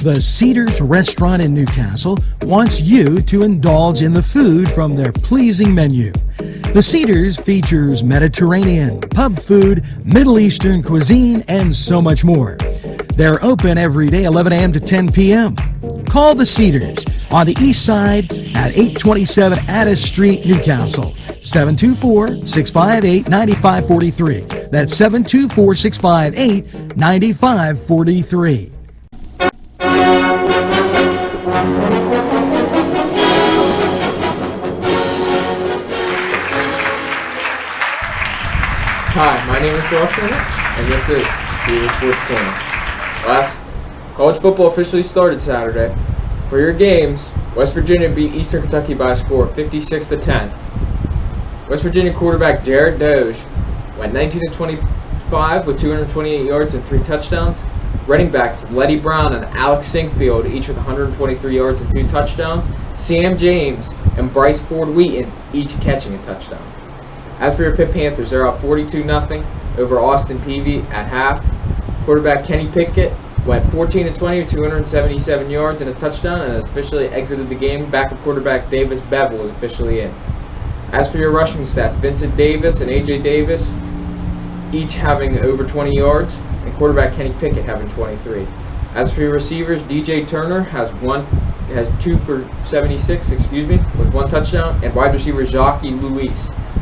The Cedars restaurant in Newcastle wants you to indulge in the food from their pleasing menu. The Cedars features Mediterranean, pub food, Middle Eastern cuisine, and so much more. They're open every day 11 a.m. to 10 p.m. Call The Cedars on the east side at 827 Addis Street, Newcastle. 724-658-9543. That's 724-658-9543. Hi, my name is Josh Turner, and this is Cedars Sports Corner. Last college football officially started Saturday. For your games, West Virginia beat Eastern Kentucky by a score of 56-10. West Virginia quarterback Jared Doge went 19-25 with 228 yards and 3 touchdowns. Running backs Letty Brown and Alex Sinkfield, each with 123 yards and 2 touchdowns. Sam James and Bryce Ford Wheaton, each catching a touchdown. As for your Pitt Panthers, they're up 42-0 over Austin Peay at half. Quarterback Kenny Pickett went 14-20 with 277 yards and a touchdown and has officially exited the game. Backup quarterback Davis Bevel is officially in. As for your rushing stats, Vincent Davis and A.J. Davis each having over 20 yards, and quarterback Kenny Pickett having 23. As for your receivers, DJ Turner has 2 for 76, with 1 touchdown, and wide receiver Jacques Louis,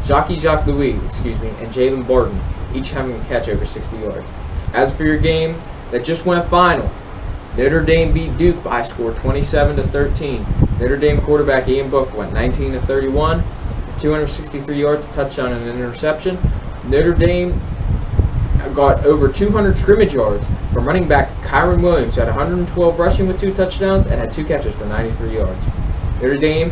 and Jalen Barton, each having a catch over 60 yards. As for your game that just went final, Notre Dame beat Duke by a score 27-13. Notre Dame quarterback Ian Book went 19-31, 263 yards, a touchdown, and an interception. Notre Dame got over 200 scrimmage yards from running back Kyron Williams, who had 112 rushing with 2 touchdowns and had 2 catches for 93 yards. Notre Dame,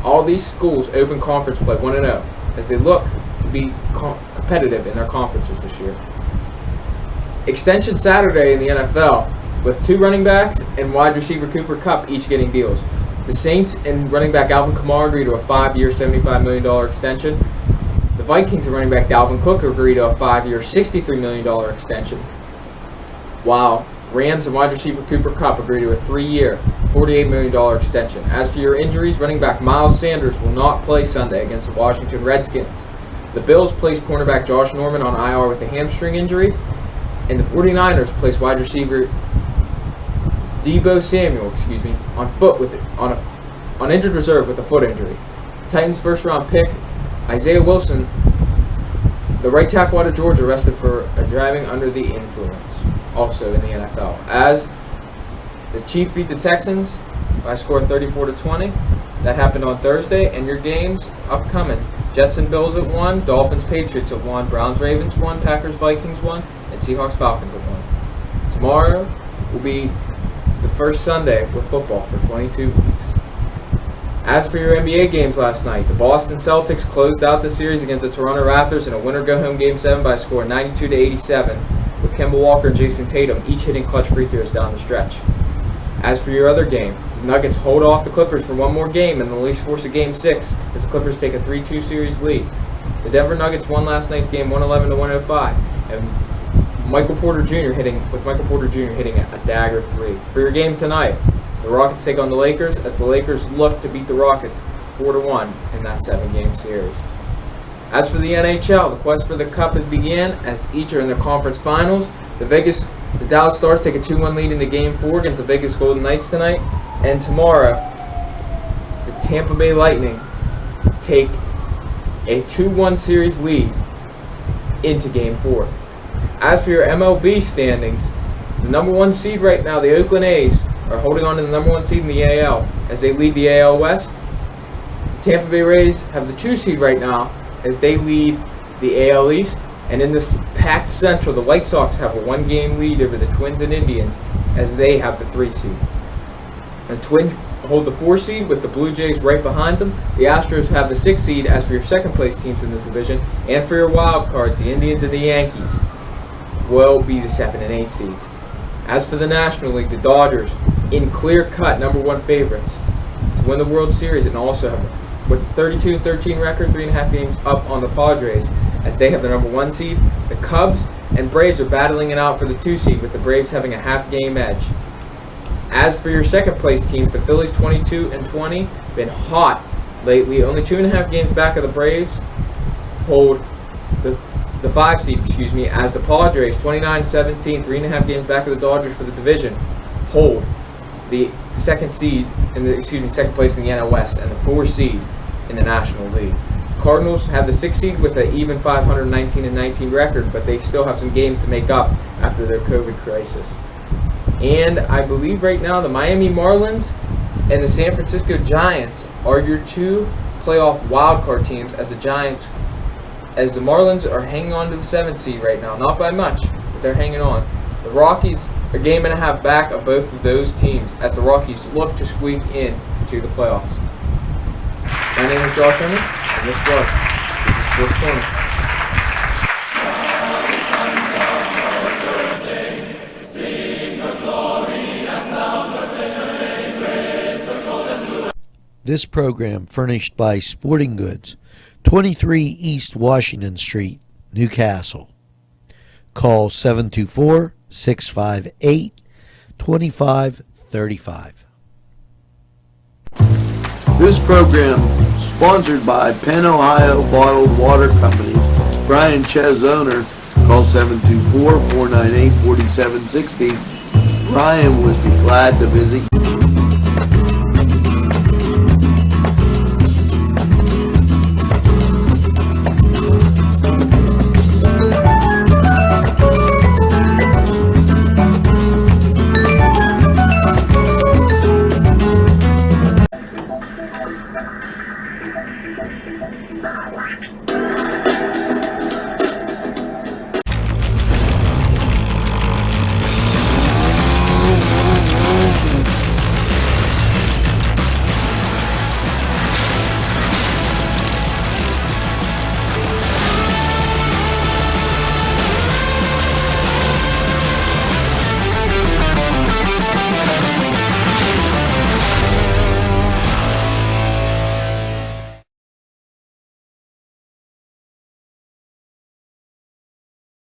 all these schools open conference play 1-0 as they look to be competitive in their conferences this year. Extension Saturday in the NFL with 2 running backs and wide receiver Cooper Kupp each getting deals. The Saints and running back Alvin Kamara agreed to a 5-year, $75 million extension. The Vikings and running back Dalvin Cook agreed to a 5-year, $63 million extension. While Rams and wide receiver Cooper Kupp agreed to a 3-year, $48 million extension. As for your injuries, running back Miles Sanders will not play Sunday against the Washington Redskins. The Bills placed cornerback Josh Norman on IR with a hamstring injury, and the 49ers placed wide receiver Deebo Samuel, on injured reserve with a foot injury. Titans first-round pick Isaiah Wilson, the right tackle out of Georgia, arrested for driving under the influence, also in the NFL. As the Chiefs beat the Texans by a score of 34-20. That happened on Thursday, and your games upcoming: Jets and Bills at 1, Dolphins Patriots at 1, Browns Ravens 1, Packers Vikings 1, and Seahawks Falcons at 1. Tomorrow will be the first Sunday with football for 22 weeks. As for your NBA games last night, the Boston Celtics closed out the series against the Toronto Raptors in a winner-go-home Game 7 by a score of 92-87, with Kemba Walker and Jason Tatum each hitting clutch free throws down the stretch. As for your other game, the Nuggets hold off the Clippers for one more game and at least force a Game 6 as the Clippers take a 3-2 series lead. The Denver Nuggets won last night's game 111-105, and Michael Porter Jr. hitting a dagger 3. For your game tonight, the Rockets take on the Lakers as the Lakers look to beat the Rockets 4-1 in that 7-game series. As for the NHL, the quest for the Cup has begun as each are in the conference finals. The Dallas Stars take a 2-1 lead into Game 4 against the Vegas Golden Knights tonight, and tomorrow the Tampa Bay Lightning take a 2-1 series lead into Game 4. As for your MLB standings, the number 1 seed right now, the Oakland A's, are holding on to the number 1 seed in the AL as they lead the AL West. The Tampa Bay Rays have the 2 seed right now as they lead the AL East. And in this packed Central, the White Sox have a 1-game lead over the Twins and Indians as they have the 3 seed. The Twins hold the 4 seed with the Blue Jays right behind them. The Astros have the 6 seed. As for your second place teams in the division, and for your wild cards, the Indians and the Yankees will be the 7 and 8 seeds. As for the National League, the Dodgers, in clear-cut number 1 favorites to win the World Series, and also have, with a 32-13 record, 3.5 games up on the Padres, as they have the number 1 seed. The Cubs and Braves are battling it out for the 2 seed, with the Braves having a half-game edge. As As for your second place teams, the Phillies 22-20, been hot lately. Only 2.5 games back of the Braves. Hold the 5 seed, as the Padres 29-17, 3.5 games back of the Dodgers for the division. Hold the second seed second place in the NL West and the 4 seed in the National League. Cardinals have the 6 seed with an even 519-19 record, but they still have some games to make up after their COVID crisis. And I believe right now the Miami Marlins and the San Francisco Giants are your 2 playoff wildcard teams, as the Marlins are hanging on to the 7th seed right now, not by much, but they're hanging on. The Rockies a game and a half back of both of those teams, as the Rockies look to squeak in to the playoffs. My name is Josh Herman, and this was Sports Corner. This program furnished by Sporting Goods, 23 East Washington Street, Newcastle. Call 724-658-2535. This program sponsored by Penn Ohio Bottled Water Company. Brian Ches, owner. Call 724-498-4760. Brian would be glad to visit you.